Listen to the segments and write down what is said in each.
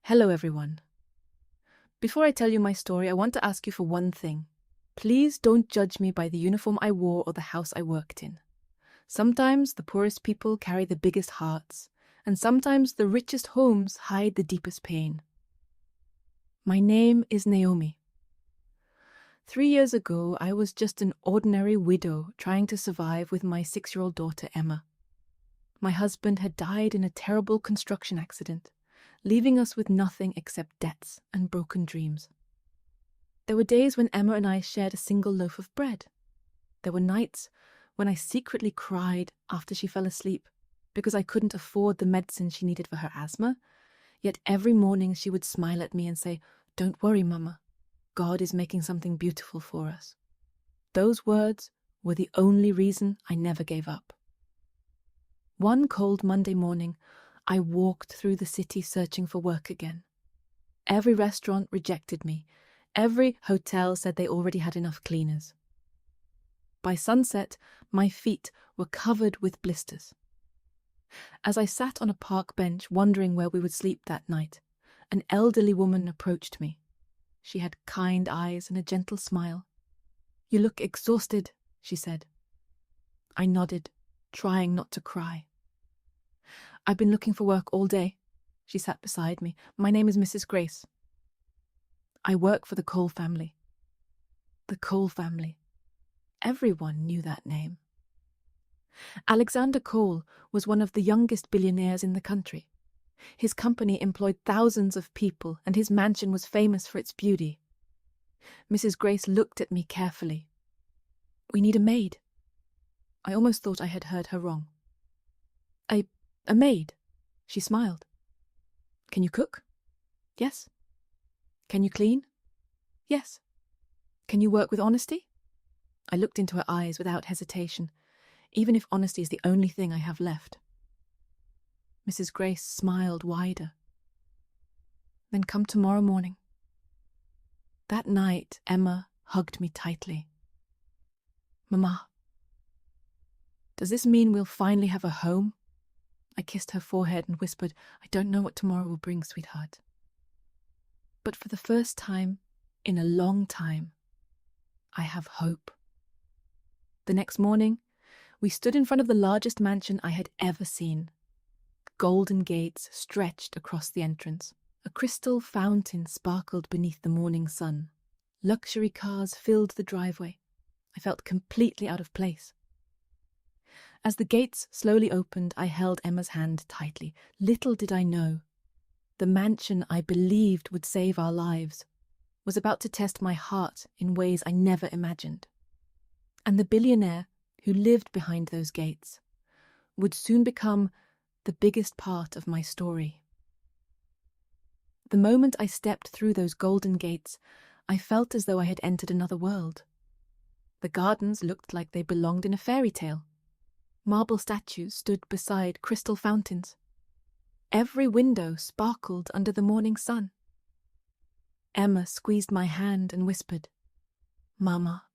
Hello, everyone. Before I tell you my story, I want to ask you for one thing. Please don't judge me by the uniform I wore or the house I worked in. Sometimes the poorest people carry the biggest hearts, and sometimes the richest homes hide the deepest pain. My name is Naomi. 3 years ago, I was just an ordinary widow trying to survive with my 6-year-old daughter, Emma. My husband had died in a terrible construction accident, leaving us with nothing except debts and broken dreams. There were days when Emma and I shared a single loaf of bread. There were nights when I secretly cried after she fell asleep because I couldn't afford the medicine she needed for her asthma, yet every morning she would smile at me and say, "Don't worry, Mama. God is making something beautiful for us." Those words were the only reason I never gave up. One cold Monday morning, I walked through the city searching for work again. Every restaurant rejected me. Every hotel said they already had enough cleaners. By sunset, my feet were covered with blisters. As I sat on a park bench wondering where we would sleep that night, an elderly woman approached me. She had kind eyes and a gentle smile. "You look exhausted," she said. I nodded, trying not to cry. "I've been looking for work all day." She sat beside me. "My name is Mrs. Grace. I work for the Cole family." The Cole family. Everyone knew that name. Alexander Cole was one of the youngest billionaires in the country. His company employed thousands of people, and his mansion was famous for its beauty. Mrs. Grace looked at me carefully. "We need a maid." I almost thought I had heard her wrong. A maid," she smiled. "Can you cook?" "Yes." "Can you clean?" "Yes." "Can you work with honesty?" I looked into her eyes without hesitation, even if honesty is the only thing I have left. Mrs. Grace smiled wider. "Then come tomorrow morning." That night, Emma hugged me tightly. "Mama, does this mean we'll finally have a home?" I kissed her forehead and whispered, "I don't know what tomorrow will bring, sweetheart." But for the first time in a long time, I have hope. The next morning, we stood in front of the largest mansion I had ever seen. Golden gates stretched across the entrance. A crystal fountain sparkled beneath the morning sun. Luxury cars filled the driveway. I felt completely out of place. As the gates slowly opened, I held Emma's hand tightly. Little did I know, the mansion I believed would save our lives was about to test my heart in ways I never imagined. And the billionaire who lived behind those gates would soon become the biggest part of my story. The moment I stepped through those golden gates, I felt as though I had entered another world. The gardens looked like they belonged in a fairy tale. Marble statues stood beside crystal fountains. Every window sparkled under the morning sun. Emma squeezed my hand and whispered, "Mama."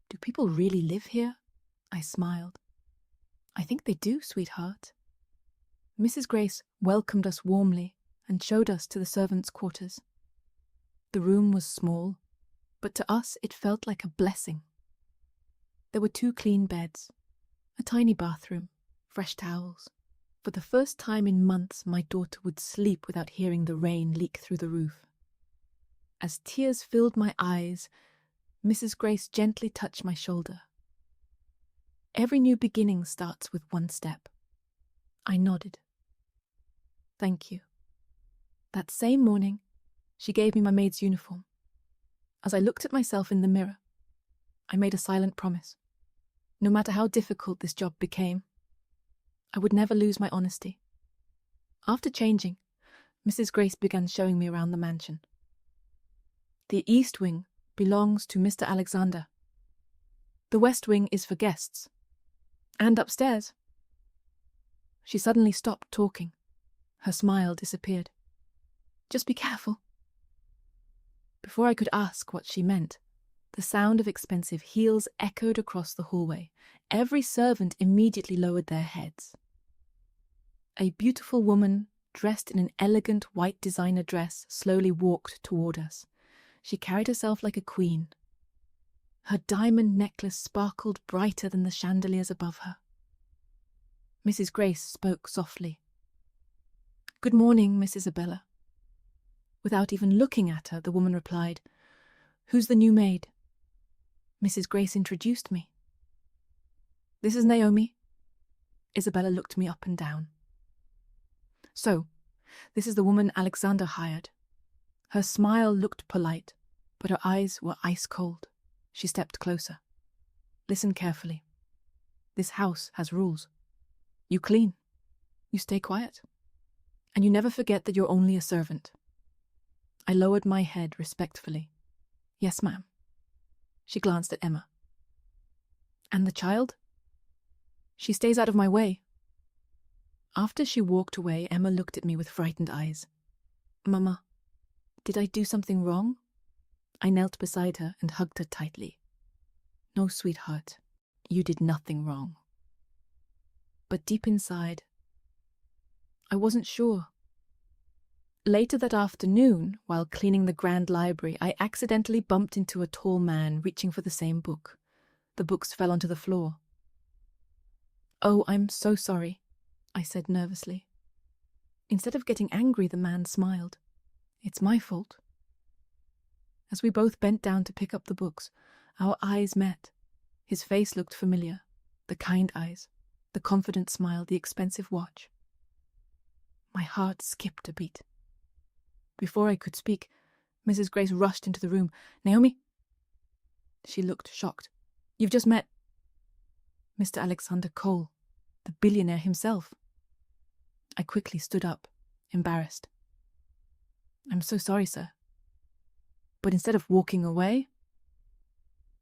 "Do people really live here?" I smiled. "I think they do, sweetheart." Mrs. Grace welcomed us warmly and showed us to the servants' quarters. The room was small, but to us it felt like a blessing. There were 2 clean beds, a tiny bathroom, fresh towels. For the first time in months, my daughter would sleep without hearing the rain leak through the roof. As tears filled my eyes, Mrs. Grace gently touched my shoulder. "Every new beginning starts with one step." I nodded. "Thank you." That same morning, she gave me my maid's uniform. As I looked at myself in the mirror, I made a silent promise. No matter how difficult this job became, I would never lose my honesty. After changing, Mrs. Grace began showing me around the mansion. "The East Wing belongs to Mr. Alexander. The West Wing is for guests. And upstairs." She suddenly stopped talking. Her smile disappeared. "Just be careful." Before I could ask what she meant, the sound of expensive heels echoed across the hallway. Every servant immediately lowered their heads. A beautiful woman dressed in an elegant white designer dress, slowly walked toward us. She carried herself like a queen. Her diamond necklace sparkled brighter than the chandeliers above her. Mrs. Grace spoke softly. "Good morning, Miss Isabella." Without even looking at her, the woman replied, "Who's the new maid?" Mrs. Grace introduced me. "This is Naomi." Isabella looked me up and down. "So, this is the woman Alexander hired." Her smile looked polite, but her eyes were ice cold. She stepped closer. "Listen carefully. This house has rules. You clean. You stay quiet. And you never forget that you're only a servant." I lowered my head respectfully. "Yes, ma'am." She glanced at Emma. "And the child?" "She stays out of my way." After she walked away, Emma looked at me with frightened eyes. "Mama, did I do something wrong?" I knelt beside her and hugged her tightly. "No, sweetheart, you did nothing wrong." But deep inside, I wasn't sure. Later that afternoon, while cleaning the grand library, I accidentally bumped into a tall man reaching for the same book. The books fell onto the floor. "Oh, I'm so sorry," I said nervously. Instead of getting angry, the man smiled. "It's my fault." As we both bent down to pick up the books, our eyes met. His face looked familiar, the kind eyes, the confident smile, the expensive watch. My heart skipped a beat. Before I could speak, Mrs. Grace rushed into the room. "Naomi?" She looked shocked. "You've just met Mr. Alexander Cole, the billionaire himself." I quickly stood up, embarrassed. "I'm so sorry, sir." But instead of walking away,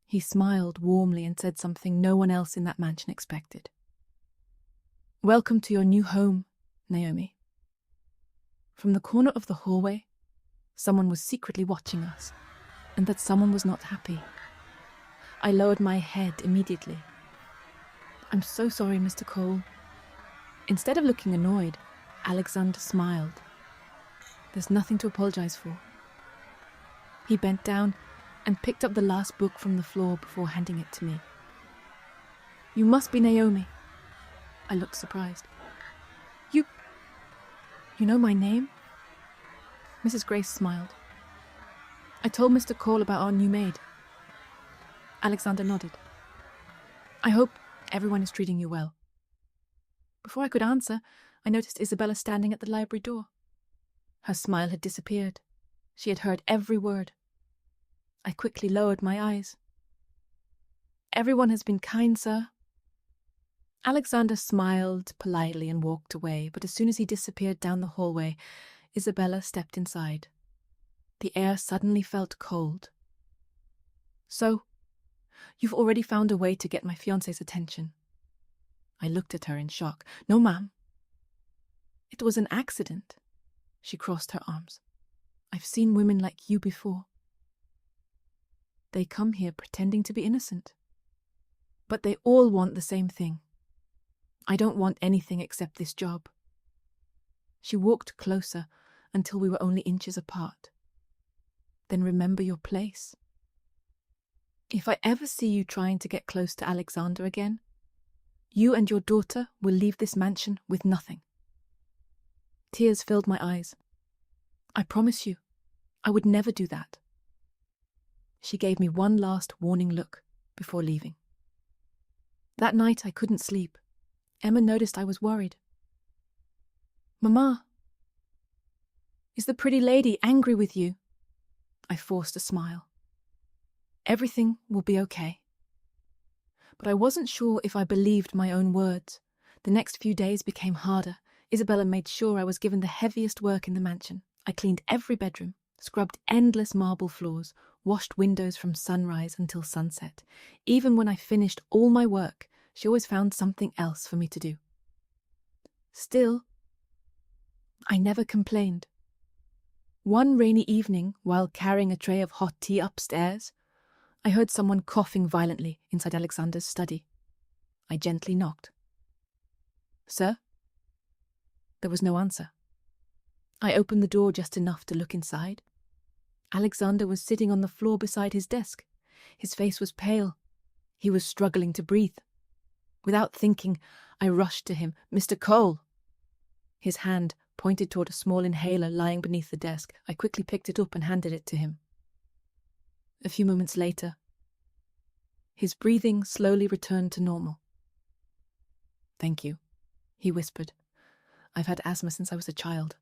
he smiled warmly and said something no one else in that mansion expected. "Welcome to your new home, Naomi." From the corner of the hallway, someone was secretly watching us, and that someone was not happy. I lowered my head immediately. "I'm so sorry, Mr. Cole." Instead of looking annoyed, Alexander smiled. "There's nothing to apologize for." He bent down and picked up the last book from the floor before handing it to me. "You must be Naomi." I looked surprised. You know my name?" Mrs. Grace smiled. "I told Mr. Cole about our new maid." Alexander nodded. "I hope everyone is treating you well." Before I could answer, I noticed Isabella standing at the library door. Her smile had disappeared. She had heard every word. I quickly lowered my eyes. "Everyone has been kind, sir." Alexander smiled politely and walked away, but as soon as he disappeared down the hallway, Isabella stepped inside. The air suddenly felt cold. "So, you've already found a way to get my fiancé's attention." I looked at her in shock. "No, ma'am." "It was an accident." She crossed her arms. "I've seen women like you before. They come here pretending to be innocent. But they all want the same thing. I don't want anything except this job." She walked closer until we were only inches apart. "Then remember your place. If I ever see you trying to get close to Alexander again, you and your daughter will leave this mansion with nothing." Tears filled my eyes. "I promise you, I would never do that." She gave me one last warning look before leaving. That night I couldn't sleep. Emma noticed I was worried. "Mama, is the pretty lady angry with you?" I forced a smile. "Everything will be okay." But I wasn't sure if I believed my own words. The next few days became harder. Isabella made sure I was given the heaviest work in the mansion. I cleaned every bedroom, scrubbed endless marble floors, washed windows from sunrise until sunset. Even when I finished all my work, she always found something else for me to do. Still, I never complained. One rainy evening, while carrying a tray of hot tea upstairs, I heard someone coughing violently inside Alexander's study. I gently knocked. "Sir?" There was no answer. I opened the door just enough to look inside. Alexander was sitting on the floor beside his desk. His face was pale. He was struggling to breathe. Without thinking, I rushed to him. "Mr. Cole!" His hand pointed toward a small inhaler lying beneath the desk. I quickly picked it up and handed it to him. A few moments later, his breathing slowly returned to normal. "Thank you," he whispered. "I've had asthma since I was a child."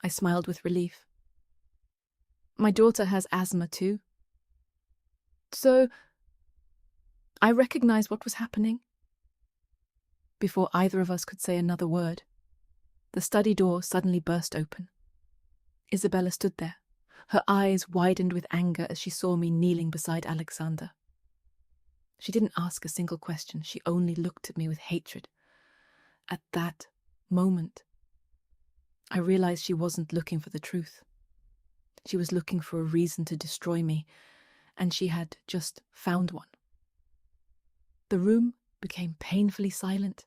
I smiled with relief. "My daughter has asthma too." So, I recognized what was happening. Before either of us could say another word, the study door suddenly burst open. Isabella stood there. Her eyes widened with anger as she saw me kneeling beside Alexander. She didn't ask a single question. She only looked at me with hatred. At that moment, I realized she wasn't looking for the truth. She was looking for a reason to destroy me, and she had just found one. The room became painfully silent.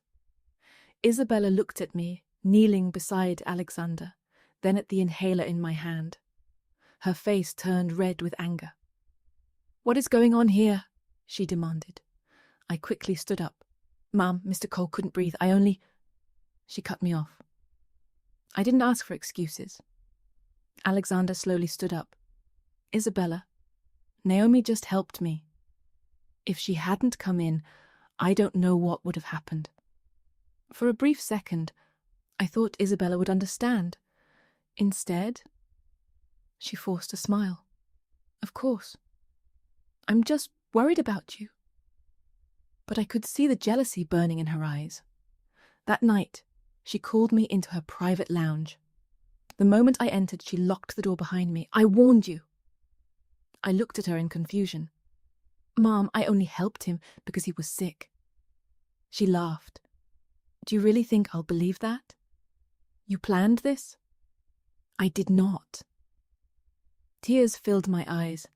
Isabella looked at me, kneeling beside Alexander, then at the inhaler in my hand. Her face turned red with anger. "What is going on here?" she demanded. I quickly stood up. "Ma'am, Mr. Cole couldn't breathe. She cut me off. I didn't ask for excuses. Alexander slowly stood up. "Isabella, Naomi just helped me. If she hadn't come in, I don't know what would have happened." For a brief second, I thought Isabella would understand. Instead, she forced a smile. "Of course. I'm just worried about you." But I could see the jealousy burning in her eyes. That night, she called me into her private lounge. The moment I entered, she locked the door behind me. "I warned you." I looked at her in confusion. "Mom, I only helped him because he was sick." She laughed. "Do you really think I'll believe that? You planned this?" "I did not." Tears filled my eyes.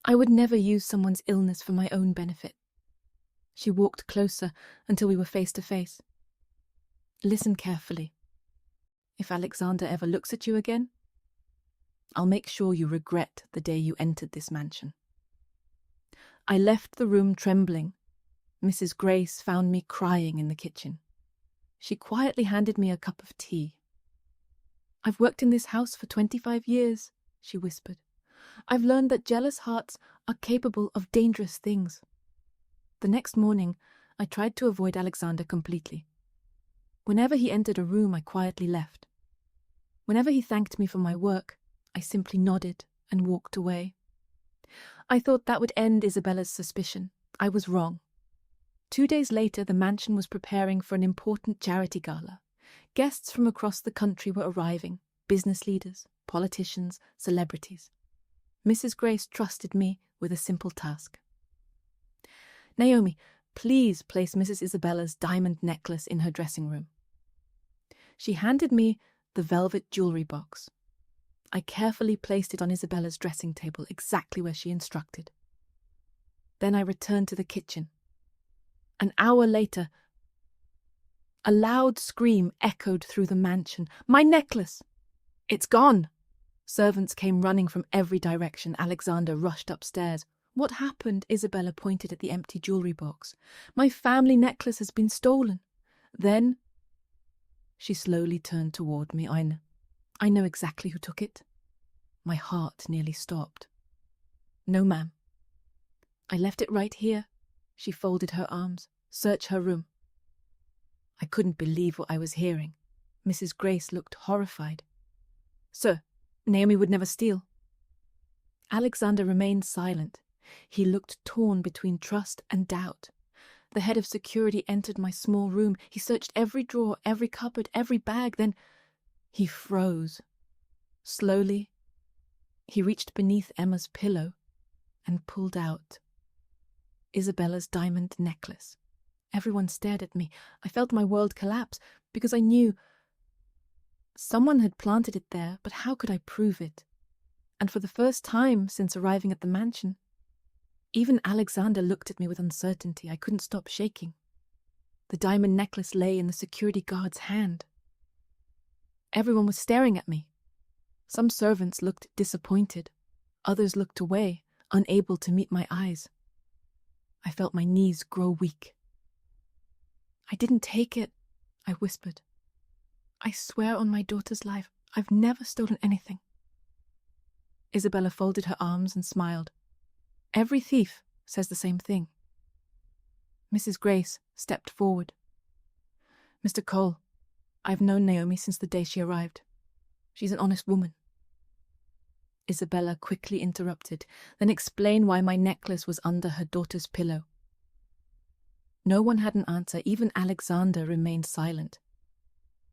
I would never use someone's illness for my own benefit. She walked closer until we were face to face. "Listen carefully. If Alexander ever looks at you again, I'll make sure you regret the day you entered this mansion." I left the room trembling. Mrs. Grace found me crying in the kitchen. She quietly handed me a cup of tea. "I've worked in this house for 25 years, she whispered. "I've learned that jealous hearts are capable of dangerous things." The next morning, I tried to avoid Alexander completely. Whenever he entered a room, I quietly left. Whenever he thanked me for my work, I simply nodded and walked away. I thought that would end Isabella's suspicion. I was wrong. 2 days later, the mansion was preparing for an important charity gala. Guests from across the country were arriving: business leaders, politicians, celebrities. Mrs. Grace trusted me with a simple task. "Naomi, please place Mrs. Isabella's diamond necklace in her dressing room." She handed me the velvet jewelry box. I carefully placed it on Isabella's dressing table, exactly where she instructed. Then I returned to the kitchen. An hour later, a loud scream echoed through the mansion. "My necklace! It's gone!" Servants came running from every direction. Alexander rushed upstairs. "What happened?" Isabella pointed at the empty jewelry box. "My family necklace has been stolen." Then she slowly turned toward me. I know exactly who took it." My heart nearly stopped. "No, ma'am. I left it right here." She folded her arms. "Search her room." I couldn't believe what I was hearing. Mrs. Grace looked horrified. "Sir, Naomi would never steal." Alexander remained silent. He looked torn between trust and doubt. The head of security entered my small room. He searched every drawer, every cupboard, every bag. Then he froze. Slowly, he reached beneath Emma's pillow and pulled out Isabella's diamond necklace. Everyone stared at me. I felt my world collapse because I knew someone had planted it there, but how could I prove it? And for the first time since arriving at the mansion, even Alexander looked at me with uncertainty. I couldn't stop shaking. The diamond necklace lay in the security guard's hand. Everyone was staring at me. Some servants looked disappointed. Others looked away, unable to meet my eyes. I felt my knees grow weak. "I didn't take it," I whispered. "I swear on my daughter's life, I've never stolen anything." Isabella folded her arms and smiled. "Every thief says the same thing." Mrs. Grace stepped forward. "Mr. Cole, I've known Naomi since the day she arrived. She's an honest woman." Isabella quickly interrupted, then explained why my necklace was under her daughter's pillow. No one had an answer. Even Alexander remained silent.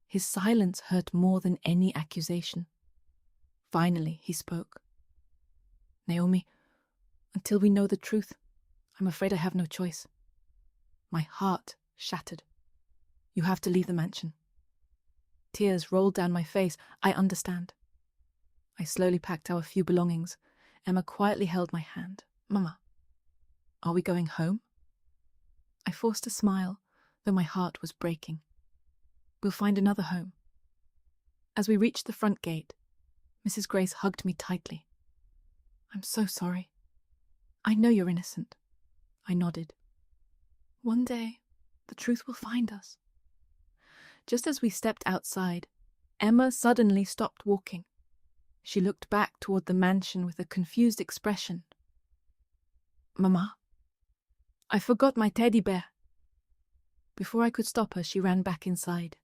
His silence hurt more than any accusation. Finally, he spoke. "Naomi, until we know the truth, I'm afraid I have no choice. My heart shattered. You have to leave the mansion." Tears rolled down my face. "I understand." I slowly packed our few belongings. Emma quietly held my hand. "Mama, are we going home?" I forced a smile, though my heart was breaking. "We'll find another home." As we reached the front gate, Mrs. Grace hugged me tightly. "I'm so sorry. I know you're innocent." I nodded. "One day, the truth will find us." Just as we stepped outside, Emma suddenly stopped walking. She looked back toward the mansion with a confused expression. "Mama, I forgot my teddy bear." Before I could stop her, she ran back inside.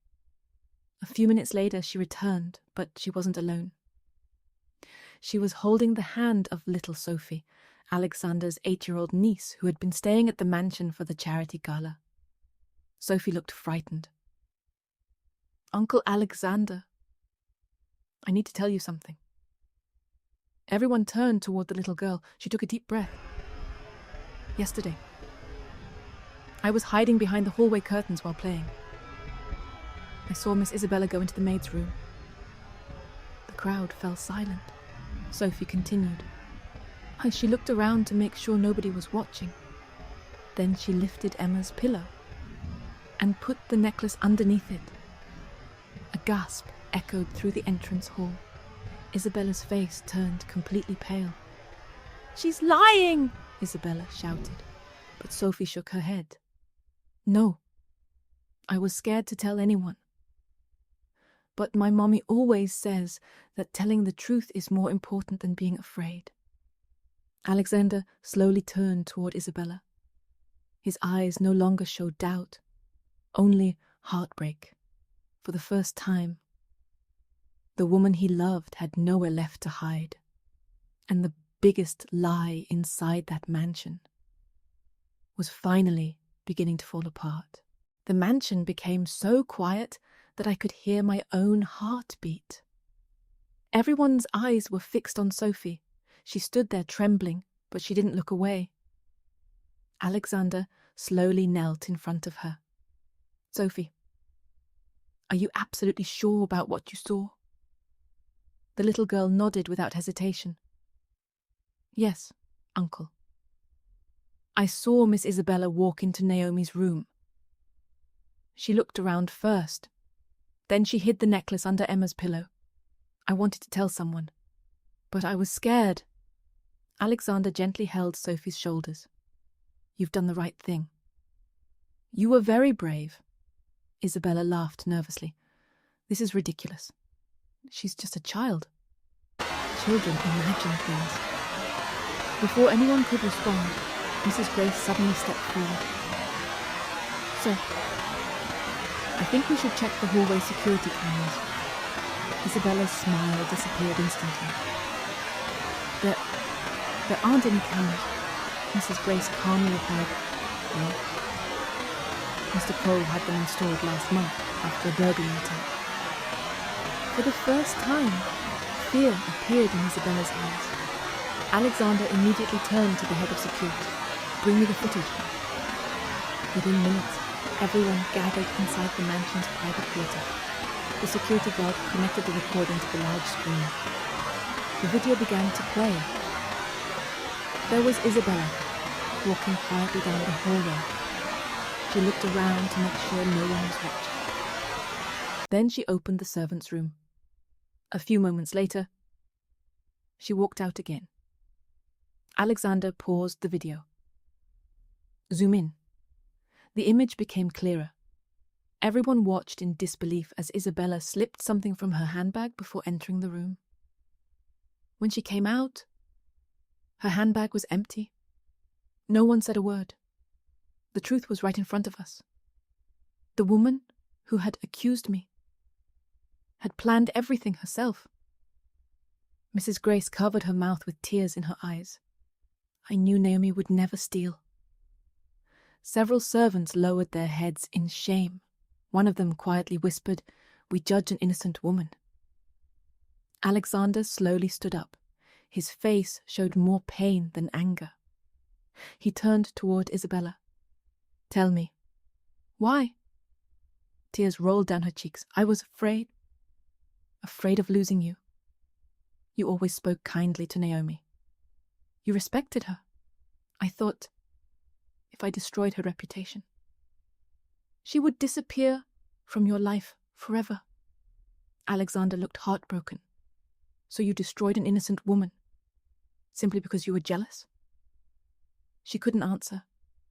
A few minutes later, she returned, but she wasn't alone. She was holding the hand of little Sophie, Alexander's 8-year-old niece, who had been staying at the mansion for the charity gala. Sophie looked frightened. "Uncle Alexander, I need to tell you something." Everyone turned toward the little girl. She took a deep breath. "Yesterday, I was hiding behind the hallway curtains while playing. I saw Miss Isabella go into the maid's room." The crowd fell silent. Sophie continued. She looked around to make sure nobody was watching. Then she lifted Emma's pillow and put the necklace underneath it. A gasp echoed through the entrance hall. Isabella's face turned completely pale. "She's lying!" Isabella shouted, but Sophie shook her head. "No. I was scared to tell anyone. But my mommy always says that telling the truth is more important than being afraid." Alexander slowly turned toward Isabella. His eyes no longer showed doubt, only heartbreak. For the first time, the woman he loved had nowhere left to hide, and the biggest lie inside that mansion was finally beginning to fall apart. The mansion became so quiet that I could hear my own heartbeat. Everyone's eyes were fixed on Sophie. She stood there trembling, but she didn't look away. Alexander slowly knelt in front of her. "Sophie, are you absolutely sure about what you saw?" The little girl nodded without hesitation. "Yes, Uncle. I saw Miss Isabella walk into Naomi's room. She looked around first. Then she hid the necklace under Emma's pillow. I wanted to tell someone, but I was scared." Alexander gently held Sophie's shoulders. "You've done the right thing." "You were very brave." Isabella laughed nervously. "This is ridiculous. She's just a child. Children imagine things." Before anyone could respond, Mrs. Grace suddenly stepped forward. "Sir, I think we should check the hallway security cameras." Isabella's smile disappeared instantly. There aren't any cameras," Mrs. Grace calmly replied. "No. Mr. Cole had them installed last month after a burglary attack." For the first time, fear appeared in Isabella's eyes. Alexander immediately turned to the head of security. "Bring me the footage." Within minutes, everyone gathered inside the mansion's private theatre. The security guard connected the recording to the large screen. The video began to play. There was Isabella, walking quietly down the hallway. She looked around to make sure no one was watching. Then she opened the servants' room. A few moments later, she walked out again. Alexander paused the video. Zoom in. The image became clearer. Everyone watched in disbelief as Isabella slipped something from her handbag before entering the room. When she came out, her handbag was empty. No one said a word. The truth was right in front of us. The woman who had accused me had planned everything herself. Mrs. Grace covered her mouth with tears in her eyes. I knew Naomi would never steal. Several servants lowered their heads in shame. One of them quietly whispered, "We judge an innocent woman." Alexander slowly stood up. His face showed more pain than anger. He turned toward Isabella. "Tell me, why?" Tears rolled down her cheeks. "I was afraid of losing you. You always spoke kindly to Naomi. You respected her. I thought, if I destroyed her reputation, she would disappear from your life forever." Alexander looked heartbroken. "So you destroyed an innocent woman, simply because you were jealous?" She couldn't answer.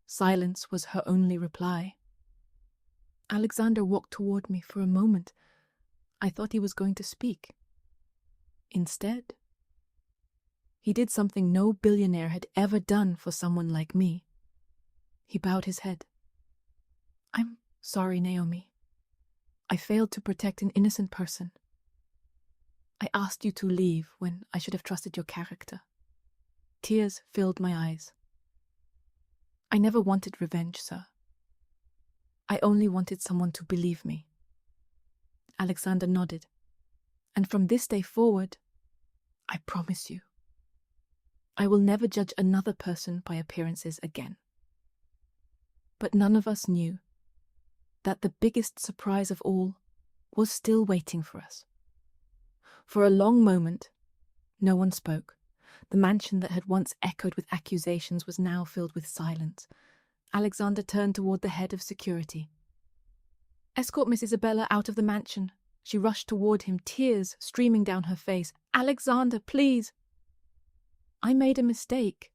Silence was her only reply. Alexander walked toward me for a moment. I thought he was going to speak. Instead, he did something no billionaire had ever done for someone like me. He bowed his head. "I'm sorry, Naomi. I failed to protect an innocent person. I asked you to leave when I should have trusted your character." Tears filled my eyes. "I never wanted revenge, sir. I only wanted someone to believe me." Alexander nodded. "And from this day forward, I promise you, I will never judge another person by appearances again." But none of us knew that the biggest surprise of all was still waiting for us. For a long moment, no one spoke. The mansion that had once echoed with accusations was now filled with silence. Alexander turned toward the head of security. "Escort Miss Isabella out of the mansion." She rushed toward him, tears streaming down her face. "Alexander, please." "I made a mistake.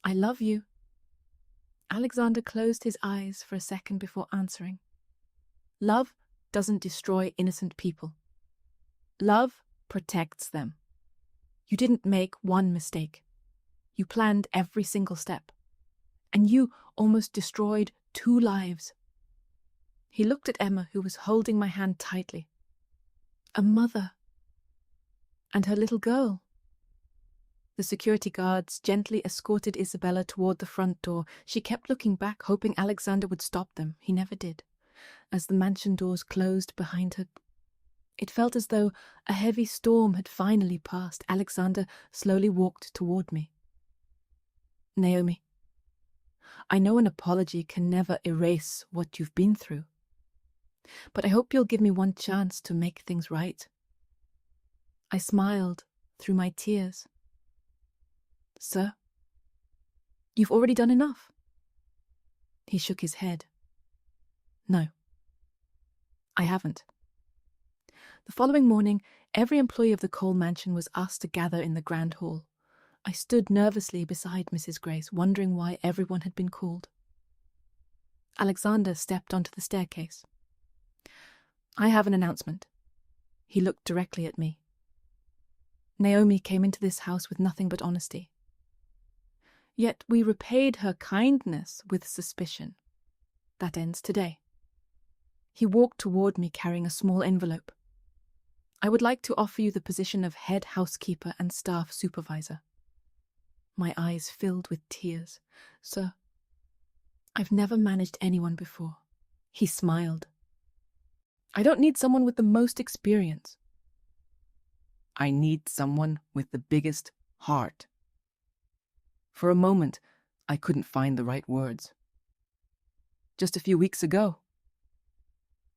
I love you." Alexander closed his eyes for a second before answering. "Love doesn't destroy innocent people. Love protects them. You didn't make one mistake. You planned every single step. And you almost destroyed 2 lives." He looked at Emma, who was holding my hand tightly. A mother. And her little girl. The security guards gently escorted Isabella toward the front door. She kept looking back, hoping Alexander would stop them. He never did. As the mansion doors closed behind her, it felt as though a heavy storm had finally passed. Alexander slowly walked toward me. "Naomi, I know an apology can never erase what you've been through, but I hope you'll give me one chance to make things right." I smiled through my tears. "Sir, you've already done enough." He shook his head. "No, I haven't." The following morning, every employee of the Cole mansion was asked to gather in the grand hall. I stood nervously beside Mrs. Grace, wondering why everyone had been called. Alexander stepped onto the staircase. "I have an announcement." He looked directly at me. "Naomi came into this house with nothing but honesty. Yet we repaid her kindness with suspicion. That ends today." He walked toward me carrying a small envelope. "I would like to offer you the position of head housekeeper and staff supervisor." My eyes filled with tears. "Sir, I've never managed anyone before." He smiled. "I don't need someone with the most experience. I need someone with the biggest heart." For a moment, I couldn't find the right words. Just a few weeks ago,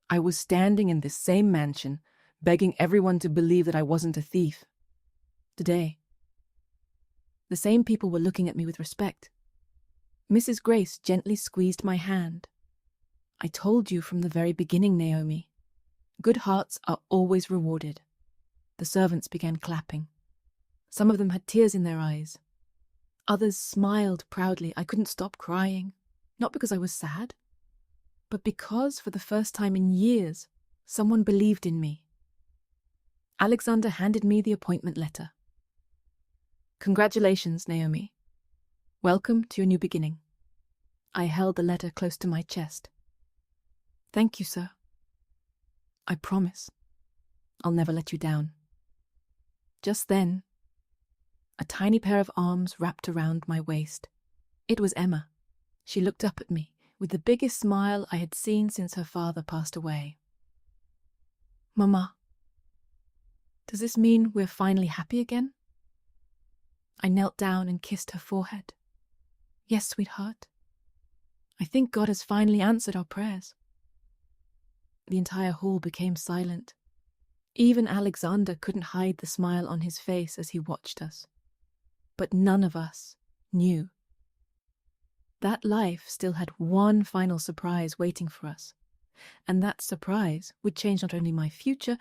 I was standing in this same mansion, begging everyone to believe that I wasn't a thief. Today, the same people were looking at me with respect. Mrs. Grace gently squeezed my hand. "I told you from the very beginning, Naomi. Good hearts are always rewarded." The servants began clapping. Some of them had tears in their eyes. Others smiled proudly. I couldn't stop crying, not because I was sad, but because, for the first time in years, someone believed in me. Alexander handed me the appointment letter. "Congratulations, Naomi. Welcome to your new beginning." I held the letter close to my chest. "Thank you, sir. I promise I'll never let you down." Just then, a tiny pair of arms wrapped around my waist. It was Emma. She looked up at me with the biggest smile I had seen since her father passed away. "Mama, does this mean we're finally happy again?" I knelt down and kissed her forehead. "Yes, sweetheart. I think God has finally answered our prayers." The entire hall became silent. Even Alexander couldn't hide the smile on his face as he watched us. But none of us knew. That life still had one final surprise waiting for us, and that surprise would change not only my future,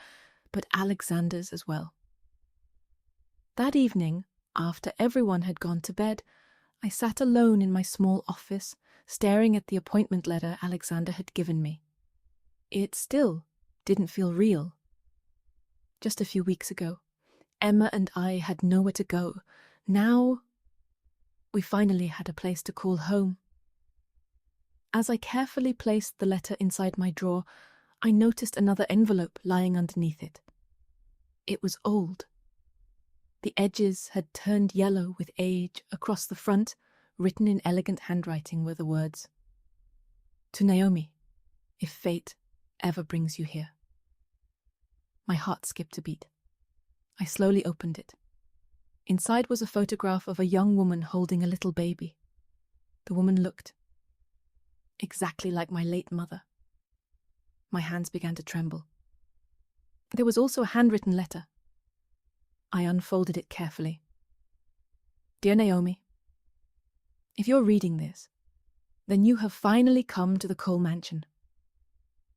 but Alexander's as well. That evening, after everyone had gone to bed, I sat alone in my small office, staring at the appointment letter Alexander had given me. It still didn't feel real. Just a few weeks ago, Emma and I had nowhere to go. Now, we finally had a place to call home. As I carefully placed the letter inside my drawer, I noticed another envelope lying underneath it. It was old. The edges had turned yellow with age. Across the front, written in elegant handwriting, were the words, "To Naomi, if fate ever brings you here." My heart skipped a beat. I slowly opened it. Inside was a photograph of a young woman holding a little baby. The woman looked exactly like my late mother. My hands began to tremble. There was also a handwritten letter. I unfolded it carefully. "Dear Naomi, if you're reading this, then you have finally come to the Cole Mansion.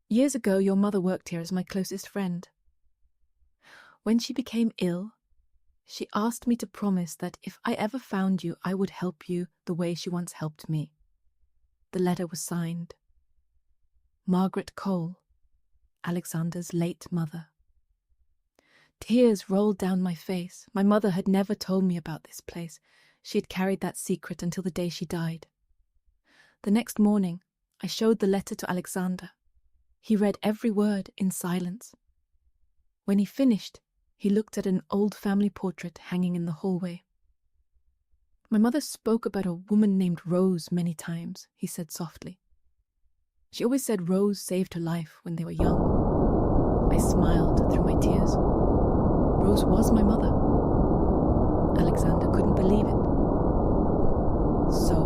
Years ago, your mother worked here as my closest friend. When she became ill, she asked me to promise that if I ever found you, I would help you the way she once helped me." The letter was signed, Margaret Cole, Alexander's late mother. Tears rolled down my face. My mother had never told me about this place. She had carried that secret until the day she died. The next morning, I showed the letter to Alexander. He read every word in silence. When he finished, he looked at an old family portrait hanging in the hallway. "My mother spoke about a woman named Rose many times," he said softly. "She always said Rose saved her life when they were young." I smiled through my tears. Rose was my mother. Alexander couldn't believe it. "So,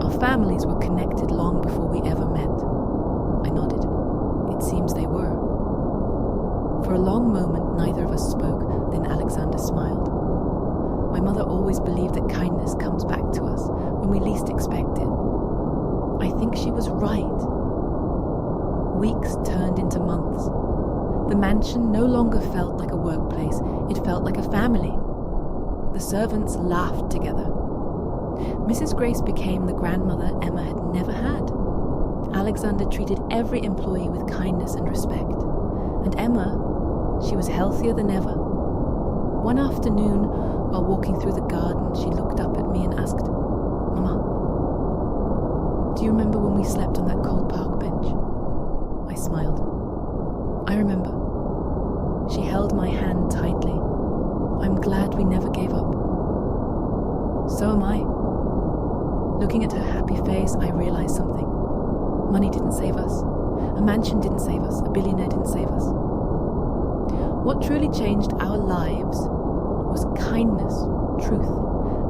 our families were connected long before we ever met." I nodded. "It seems they were." For a long moment, neither of us spoke. Then Alexander smiled. "My mother always believed that kindness comes back to us when we least expect it. I think she was right." Weeks turned into months. The mansion no longer felt like a workplace. It felt like a family. The servants laughed together. Mrs. Grace became the grandmother Emma had never had. Alexander treated every employee with kindness and respect. And Emma, she was healthier than ever. One afternoon, while walking through the garden, she looked up at me and asked, "Mama, do you remember when we slept on that cold park bench?" I smiled. "I remember." She held my hand tightly. "I'm glad we never gave up." "So am I." Looking at her happy face, I realized something. Money didn't save us. A mansion didn't save us. A billionaire didn't save us. What truly changed our lives was kindness, truth,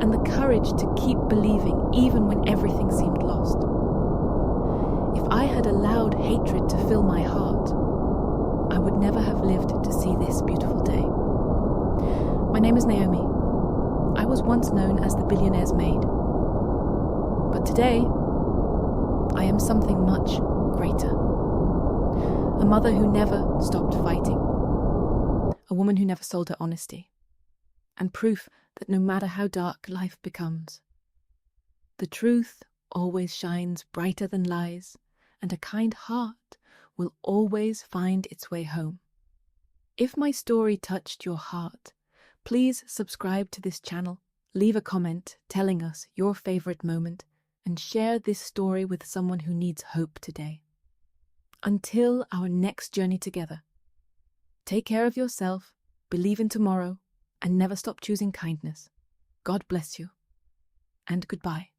and the courage to keep believing even when everything seemed lost. If I had allowed hatred to fill my heart, I would never have lived to see this beautiful day. My name is Naomi. I was once known as the billionaire's maid. But today, I am something much greater. A mother who never stopped fighting. a woman who never sold her honesty, and proof that no matter how dark life becomes, the truth always shines brighter than lies, and a kind heart will always find its way home. If my story touched your heart, please subscribe to this channel, leave a comment telling us your favorite moment, and share this story with someone who needs hope today. Until our next journey together, take care of yourself, believe in tomorrow, and never stop choosing kindness. God bless you, and goodbye.